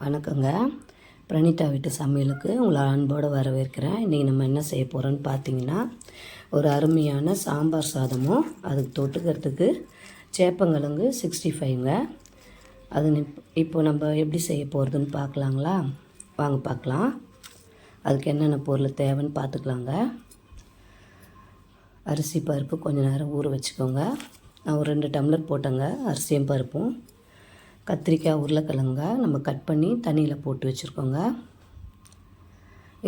வணக்கங்க. பிரணிதா வீட்டு சமையலுக்கு உங்களை அன்போடு வரவேற்கிறேன். இன்றைக்கி நம்ம என்ன செய்ய போகிறோன்னு பார்த்தீங்கன்னா, ஒரு அருமையான சாம்பார் சாதமும் அதுக்கு தொட்டுக்கிறதுக்கு சேப்பங்கிழங்கு 65ங்க. அது இப்போ நம்ம எப்படி செய்ய போகிறதுன்னு பார்க்கலாங்களா? வாங்க பார்க்கலாம். அதுக்கு என்னென்ன பொருள் தேவைன்னு பார்த்துக்கலாங்க. அரிசி பருப்பு கொஞ்சம் நேரம் ஊற வச்சுக்கோங்க. நான் ஒரு 2 டம்ளர் போட்டேங்க அரிசியும் பருப்பும். கத்திரிக்காய் உருளைக்கிழங்க நம்ம கட் பண்ணி தண்ணியில் போட்டு வச்சுருக்கோங்க.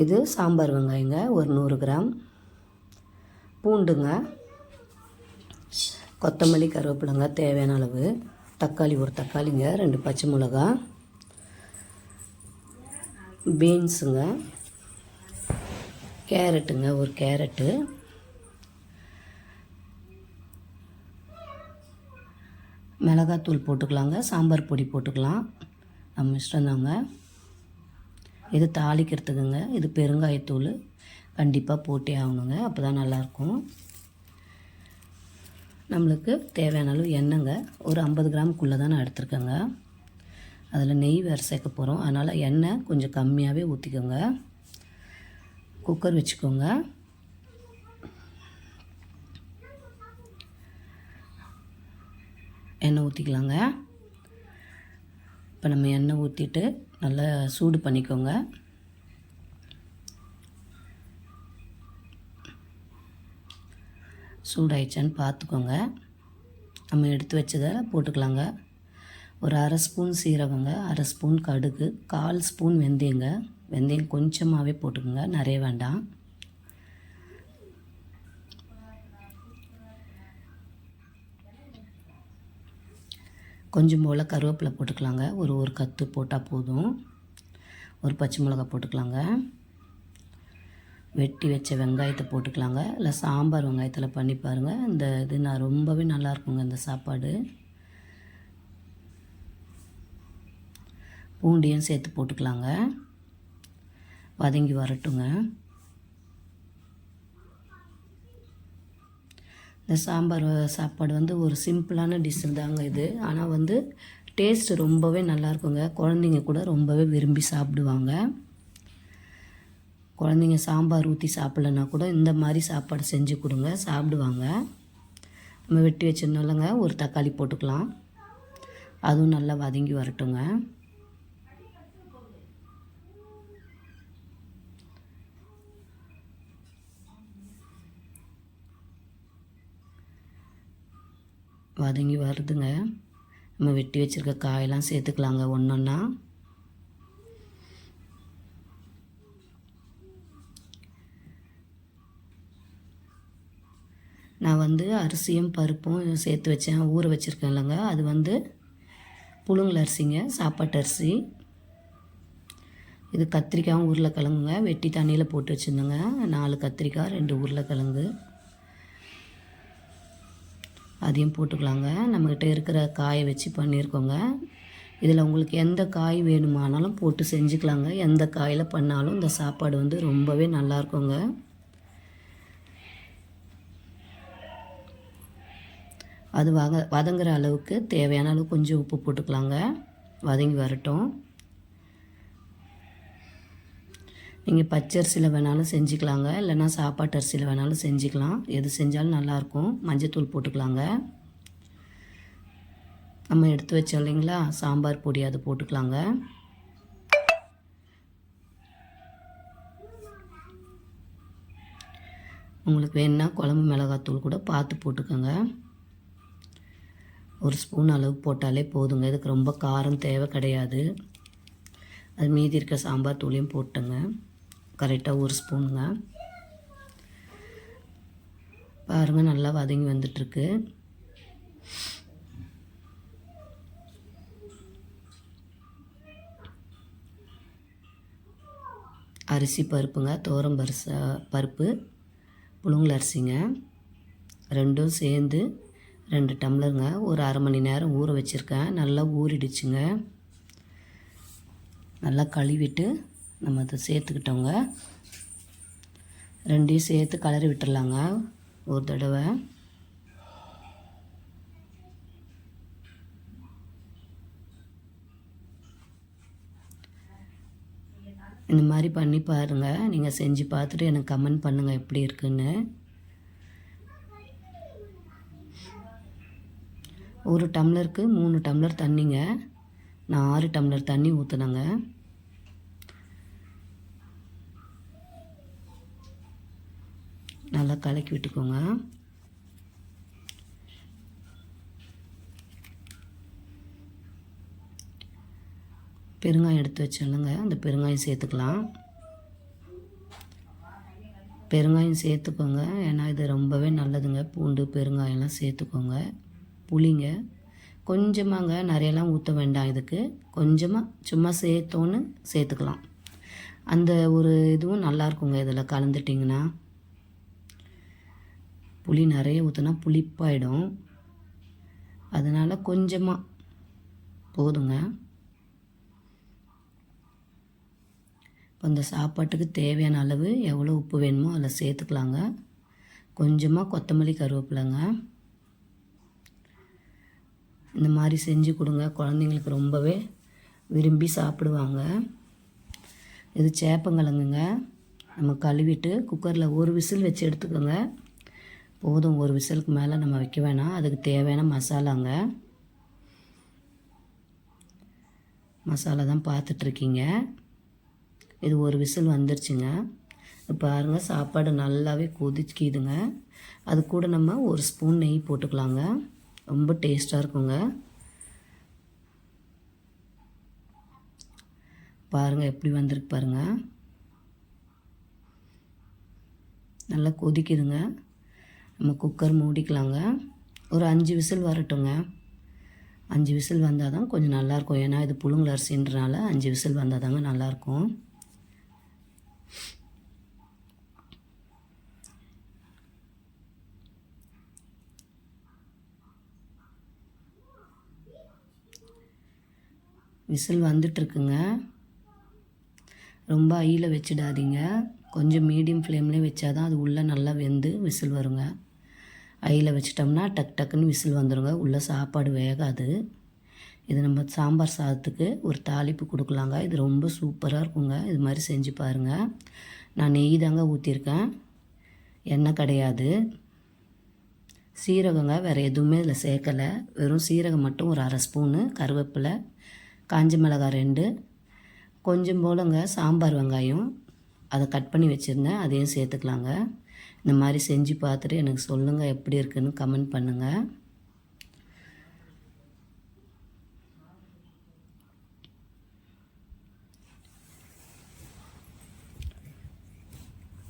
இது சாம்பார் வெங்காயங்க ஒரு 100 கிராம், பூண்டுங்க, கொத்தமல்லி கருவேப்பிலைங்க தேவையான அளவு, தக்காளி ஒரு தக்காளிங்க, 2 பச்சை மிளகா, பீன்ஸுங்க, கேரட்டுங்க ஒரு கேரட்டு, மிளகாத்தூள் போட்டுக்கலாங்க, சாம்பார் பொடி போட்டுக்கலாம், நம்ம இஷ்டம்தாங்க. இது தாளிக்கிறதுக்குங்க. இது பெருங்காயத்தூள் கண்டிப்பாக போட்டே ஆகணுங்க, அப்போ தான் நல்லாயிருக்கும். நம்மளுக்கு தேவையான அளவு எண்ணெய்ங்க ஒரு 50 கிராமுக்குள்ளே தான் நான் எடுத்துருக்கேங்க. அதில் நெய் வேறு சேர்க்க போகிறோம், அதனால் எண்ணெய் கொஞ்சம் கம்மியாகவே ஊற்றிக்கோங்க. குக்கர் வச்சுக்கோங்க. எண்ணெய் ஊற்றிக்கலாங்க. இப்போ நம்ம எண்ணெய் ஊற்றிட்டு நல்லா சூடு பண்ணிக்கோங்க. சூடாயிடுச்சான்னு பார்த்துக்கோங்க. நம்ம எடுத்து வச்சதை போட்டுக்கலாங்க. ஒரு 1/2 ஸ்பூன் சீரகங்க, 1/2 ஸ்பூன் கடுகு, 1/4 ஸ்பூன் வெந்தயங்க. வெந்தயம் கொஞ்சமாகவே போட்டுக்கோங்க, நிறைய வேண்டாம். கொஞ்சம் போல் கருவேப்பிலை போட்டுக்கலாங்க. ஒரு கத்து போட்டால் போதும். ஒரு பச்சை மிளகா போட்டுக்கலாங்க. வெட்டி வச்ச வெங்காயத்தை போட்டுக்கலாங்க. இல்லை சாம்பார் வெங்காயத்தில் பண்ணி பாருங்கள். இந்த இது நான் ரொம்பவே நல்லாயிருக்குங்க இந்த சாப்பாடு. பூண்டியும் சேர்த்து போட்டுக்கலாங்க. வதங்கி வரட்டுங்க. இந்த சாம்பார் சாப்பாடு ஒரு சிம்பிளான டிஷ்ஷு தாங்க இது. ஆனால் டேஸ்ட்டு ரொம்பவே நல்லாயிருக்குங்க. குழந்தைங்க கூட ரொம்பவே விரும்பி சாப்பிடுவாங்க. குழந்தைங்க சாம்பார் ஊற்றி சாப்பிட்லன்னா கூட இந்த மாதிரி சாப்பாடு செஞ்சு கொடுங்க, சாப்பிடுவாங்க. நம்ம வெட்டி வச்சிருந்தோம்லங்க, ஒரு தக்காளி போட்டுக்கலாம். அதுவும் நல்லா வதங்கி வரட்டுங்க. வதங்கி வருதுங்க. நம்ம வெட்டி வச்சுருக்க காயெல்லாம் சேர்த்துக்கலாங்க ஒன்றொன்னா. நான் அரிசியும் பருப்பும் சேர்த்து வச்சேன், ஊற வச்சுருக்கேன் இல்லைங்க. அது புழுங்கல் அரிசிங்க, சாப்பாட்டு அரிசி. இது கத்திரிக்காயும் உருளைக்கிழங்குங்க, வெட்டி தண்ணியில் போட்டு வச்சுருந்தேங்க. 4 கத்திரிக்காய், 2 உருளைக்கிழங்கு, அதையும் போட்டுக்கலாங்க. நம்மக்கிட்ட இருக்கிற காயை வச்சு பண்ணியிருக்கோங்க. இதில் உங்களுக்கு எந்த காய் வேணுமானாலும் போட்டு செஞ்சுக்கலாங்க. எந்த காயில் பண்ணாலும் இந்த சாப்பாடு ரொம்பவே நல்லாயிருக்குங்க. அது வதங்குற அளவுக்கு தேவையான அளவு கொஞ்சம் உப்பு போட்டுக்கலாங்க. வதங்கி வரட்டும். நீங்கள் பச்சரிசியில் வேணாலும் செஞ்சுக்கலாங்க, இல்லைன்னா சாப்பாட்டு அரிசியில் வேணாலும் செஞ்சுக்கலாம். எது செஞ்சாலும் நல்லாயிருக்கும். மஞ்சத்தூள் போட்டுக்கலாங்க. நம்ம எடுத்து வச்சோம் இல்லைங்களா சாம்பார் பொடி, அது போட்டுக்கலாங்க. உங்களுக்கு வேணுன்னா குழம்பு மிளகாத்தூள் கூட பார்த்து போட்டுக்கோங்க. 1 ஸ்பூன் அளவு போட்டாலே போதுங்க. இதுக்கு ரொம்ப காரம் தேவை கிடையாது. அது மீதி இருக்க சாம்பார் தூளையும் போட்டுங்க. கரெக்டாக 1 ஸ்பூனுங்க. பாருங்கள், நல்லா வதங்கி வந்துட்டுருக்கு. அரிசி பருப்புங்க, துவரம் பருப்பு, புழுங்கல் அரிசிங்க, ரெண்டும் சேர்ந்து 2 டம்ளருங்க. ஒரு 1/2 மணி நேரம் ஊற வச்சுருக்கேன். நல்லா ஊறிடுச்சுங்க. நல்லா கழுவிட்டு நம்ம அதை சேர்த்துக்கிட்டோங்க. 2யும் சேர்த்து கலரி விட்டுடலாங்க ஒரு தடவை. இந்த மாதிரி பண்ணி பாருங்கள். நீங்கள் செஞ்சு பார்த்துட்டு எனக்கு கமெண்ட் பண்ணுங்கள் எப்படி இருக்குன்னு. ஒரு டம்ளருக்கு 3 டம்ளர் தண்ணிங்க. நான் 6 டம்ளர் தண்ணி ஊற்றுனேங்க. நல்லா கலக்கி விட்டுக்கோங்க. பெருங்காயம் எடுத்து வச்சிடணுங்க. அந்த பெருங்காயம் சேர்த்துக்கலாம். பெருங்காயம் சேர்த்துக்கோங்க, ஏன்னா இது ரொம்பவே நல்லதுங்க. பூண்டு பெருங்காயம்லாம் சேர்த்துக்கோங்க. புளிங்க கொஞ்சமாங்க, நிறையெல்லாம் ஊற்ற வேண்டாம். இதுக்கு கொஞ்சமாக சும்மா சேர்த்தோன்னு சேர்த்துக்கலாம். அந்த ஒரு இதுவும் நல்லாயிருக்குங்க இதில் கலந்துட்டிங்கன்னா. புளி நிறைய ஊற்றினா புளிப்பாயிடும், அதனால் கொஞ்சமாக போதுங்க. இப்போ இந்த சாப்பாட்டுக்கு தேவையான அளவு எவ்வளோ உப்பு வேணுமோ அதில் சேர்த்துக்கலாங்க. கொஞ்சமாக கொத்தமல்லி கருவேப்பிலைங்க. இந்த மாதிரி செஞ்சு கொடுங்க, குழந்தைங்களுக்கு ரொம்பவே விரும்பி சாப்பிடுவாங்க. இது சேப்பங்கிழங்குங்க. நம்ம கழுவிட்டு குக்கரில் ஒரு விசில் வச்சு எடுத்துக்கோங்க, போதும். ஒரு விசிலுக்கு மேலே நம்ம வைக்க வேணாம். அதுக்கு தேவையான மசாலாங்க. மசாலா தான் பார்த்துட்ருக்கீங்க. இது ஒரு விசில் வந்துருச்சுங்க. பாருங்கள், சாப்பாடு நல்லாவே கொதிக்குதுங்க. அது கூட நம்ம ஒரு ஸ்பூன் நெய் போட்டுக்கலாங்க. ரொம்ப டேஸ்ட்டாக இருக்குங்க. பாருங்கள் எப்படி வந்திருக்கு பாருங்கள். நல்லா கொதிக்குதுங்க. நம்ம குக்கர் மூடிக்கலாங்க. ஒரு 5 விசில் வரட்டுங்க. 5 விசில் வந்தால் தான் கொஞ்சம் நல்லாயிருக்கும். ஏன்னா இது புழுங்கல் அரிசின்றனால 5 விசில் வந்தால் தாங்க நல்லாயிருக்கும். விசில் வந்துட்டுருக்குங்க. ரொம்ப ஹையில் வச்சிடாதீங்க, கொஞ்சம் மீடியம் ஃப்ளேம்லேயே வச்சா தான் அது உள்ளே நல்லா வெந்து விசில் வருங்க. ஹையில் வச்சிட்டோம்னா டக் டக்குன்னு விசில் வந்துடுங்க, உள்ளே சாப்பாடு வேகாது. இது நம்ம சாம்பார் சாதத்துக்கு ஒரு தாளிப்பு கொடுக்கலாங்க. இது ரொம்ப சூப்பராக இருக்குங்க. இது மாதிரி செஞ்சு பாருங்கள். நான் நெய் தாங்க ஊற்றிருக்கேன், எண்ணெய் கிடையாது. சீரகங்க, வேறு எதுவுமே இதில் சேர்க்கலை. வெறும் சீரகம் மட்டும் ஒரு 1/2 ஸ்பூனு, கருவேப்பிலை, காஞ்ச மிளகாய் 2, கொஞ்சம் போலங்க சாம்பார் வெங்காயம் அதை கட் பண்ணி வச்சுருந்தேன், அதையும் சேர்த்துக்கலாங்க. இந்த மாதிரி செஞ்சு பார்த்துட்டு எனக்கு சொல்லுங்கள் எப்படி இருக்குன்னு கமெண்ட் பண்ணுங்கள்.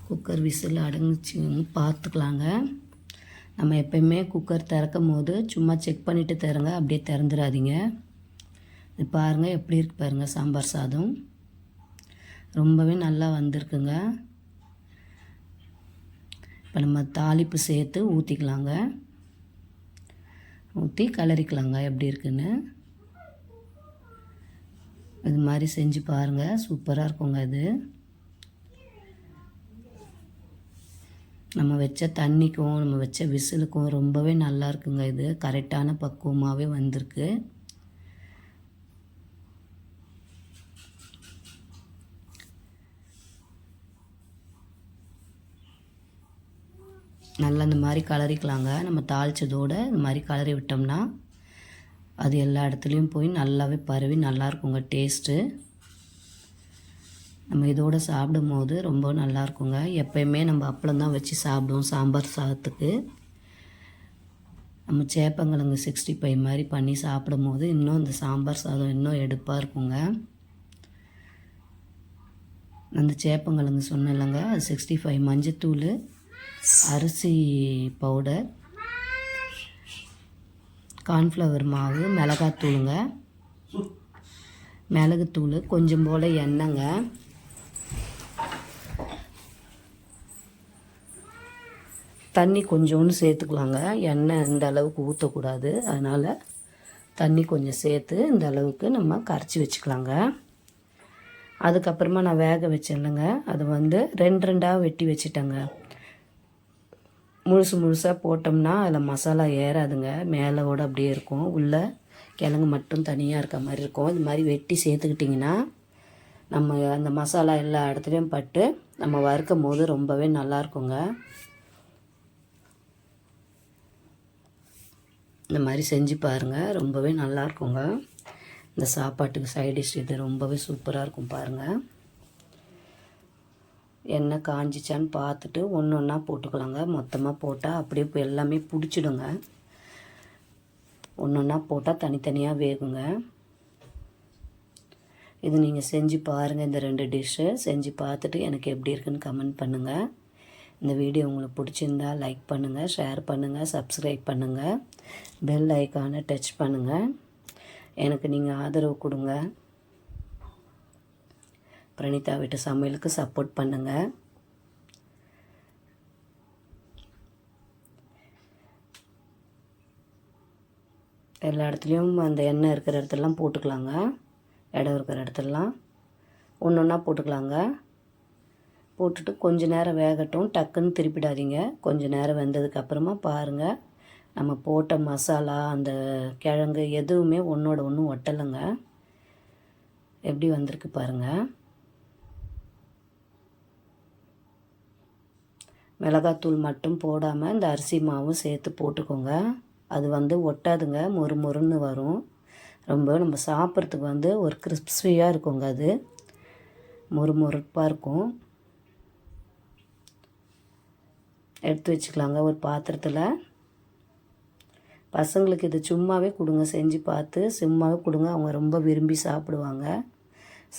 குக்கர் விசில் அடங்குச்சுன்னு பார்த்துக்கலாங்க. நம்ம எப்போயுமே குக்கர் திறக்கும் போது சும்மா செக் பண்ணிவிட்டு திறங்க, அப்படியே திறந்துடாதீங்க. இது பாருங்கள் எப்படி இருக்குது பாருங்கள். சாம்பார் சாதம் ரொம்பவே நல்லா வந்திருக்குங்க. இப்போ நம்ம தாளிப்பு சேர்த்து ஊற்றிக்கலாங்க. ஊற்றி கலரிக்கலாங்க எப்படி இருக்குன்னு. இது மாதிரி செஞ்சு பாருங்கள், சூப்பராக இருக்குங்க. இது நம்ம வச்ச தண்ணிக்கும் நம்ம வச்ச விசிலுக்கும் ரொம்பவே நல்லா இருக்குங்க. இது கரெக்டான பக்குவமாகவே வந்திருக்கு. நல்லா இந்த மாதிரி கலரிக்கலாங்க. நம்ம தாளித்ததோடு இந்த மாதிரி கலரி விட்டோம்னா அது எல்லா இடத்துலையும் போய் நல்லாவே பரவி நல்லாயிருக்குங்க டேஸ்ட்டு. நம்ம இதோடு சாப்பிடும் போது ரொம்ப நல்லாயிருக்குங்க. எப்போயுமே நம்ம அப்பளம் தான் வச்சு சாப்பிடுவோம் சாம்பார் சாதத்துக்கு. நம்ம சேப்பங்கிழங்கு 65 மாதிரி பண்ணி சாப்பிடும் போது இன்னும் இந்த சாம்பார் சாதம் இன்னும் எடுப்பாக இருக்குங்க. அந்த சேப்பங்கிழங்கு சொன்னேன்லங்க, அது 65 மஞ்சத்தூள், அரிசி பவுடர், கார்ன்ஃப்ளவர் மாவு, மிளகாத்தூளுங்க, மிளகுத்தூள், கொஞ்சம் போல் எண்ணெய்ங்க. தண்ணி கொஞ்சோண்டு சேர்த்துக்கலாங்க. எண்ணெய் இந்த அளவுக்கு ஊற்றக்கூடாது, அதனால் தண்ணி கொஞ்சம் சேர்த்து இந்த அளவுக்கு நம்ம கரைச்சி வச்சுக்கலாங்க. அதுக்கப்புறமா நான் வேக வச்சேன்லங்க, அது வந்து 2 வெட்டி வச்சுட்டேங்க. முழுசாக போட்டோம்னா அதில் மசாலா ஏறாதுங்க, மேலோடு அப்படியே இருக்கும். உள்ளே கிழங்கு மட்டும் தனியாக இருக்க மாதிரி இருக்கும். இது மாதிரி வெட்டி சேர்த்துக்கிட்டிங்கன்னா நம்ம அந்த மசாலா எல்லா இடத்துலையும் பட்டு நம்ம வறுக்கும் போது ரொம்பவே நல்லாயிருக்குங்க. இந்த மாதிரி செஞ்சு பாருங்கள், ரொம்பவே நல்லாயிருக்குங்க. இந்த சாப்பாட்டுக்கு சைட் டிஷ் இது ரொம்பவே சூப்பராக இருக்கும் பாருங்கள். எண்ணெய் காஞ்சிச்சான்னு பார்த்துட்டு ஒன்று ஒன்றா போட்டுக்கலாங்க. மொத்தமாக போட்டால் அப்படியே இப்போ எல்லாமே பிடிச்சிடுங்க. ஒன்று ஒன்றா போட்டால் தனித்தனியாக வேகுங்க. இது நீங்கள் செஞ்சு பாருங்கள். இந்த 2 டிஷ்ஷு செஞ்சு பார்த்துட்டு எனக்கு எப்படி இருக்குன்னு கமெண்ட் பண்ணுங்கள். இந்த வீடியோ உங்களுக்கு பிடிச்சிருந்தா லைக் பண்ணுங்கள், ஷேர் பண்ணுங்கள், சப்ஸ்கிரைப் பண்ணுங்கள், பெல் ஐக்கானை டச் பண்ணுங்கள். எனக்கு நீங்கள் ஆதரவு கொடுங்க. பிரணிதா வீட்டு சமையலுக்கு சப்போர்ட் பண்ணுங்கள். எல்லா இடத்துலையும் அந்த எண்ணெய் இருக்கிற இடத்துலலாம் போட்டுக்கலாங்க. இடம் இருக்கிற இடத்துலலாம் ஒன்று ஒன்றா போட்டுக்கலாங்க. போட்டுட்டு கொஞ்ச நேரம் வேகட்டும், டக்குன்னு திருப்பிடாதீங்க. கொஞ்சம் நேரம் வெந்ததுக்கப்புறமா பாருங்கள், நம்ம போட்ட மசாலா அந்த கிழங்கு எதுவுமே ஒன்றோட ஒன்று ஒட்டலைங்க. எப்படி வந்திருக்கு பாருங்கள். மிளகாத்தூள் மட்டும் போடாமல் இந்த அரிசி மாவும் சேர்த்து போட்டுக்கோங்க. அது ஒட்டாதுங்க, மொறு மொறுன்னு வரும். ரொம்ப நம்ம சாப்பிட்றதுக்கு ஒரு கிறிஸ்பியாக இருக்குங்க. அது மொறுப்பாக இருக்கும். எடுத்து வச்சுக்கலாங்க ஒரு பாத்திரத்தில். பசங்களுக்கு இது சும்மாவே கொடுங்க, செஞ்சு பார்த்து சும்மாவே கொடுங்க. அவங்க ரொம்ப விரும்பி சாப்பிடுவாங்க.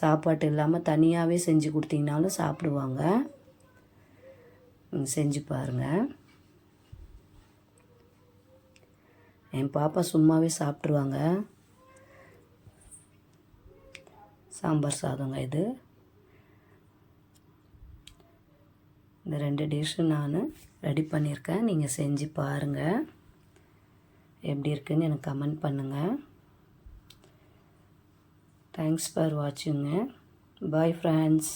சாப்பாட்டு இல்லாமல் தனியாகவே செஞ்சு கொடுத்தீங்கனாலும் சாப்பிடுவாங்க. செஞ்சு பாருங்கள். என் பாப்பா சும்மாவே சாப்பிட்ருவாங்க. சாம்பார் சாதங்க இது. இந்த 2 டிஷ்ஷு நான் ரெடி பண்ணியிருக்கேன். நீங்கள் செஞ்சு பாருங்கள், எப்படி இருக்குன்னு எனக்கு கமெண்ட் பண்ணுங்கள். Thanks for வாட்சிங்க. Bye friends.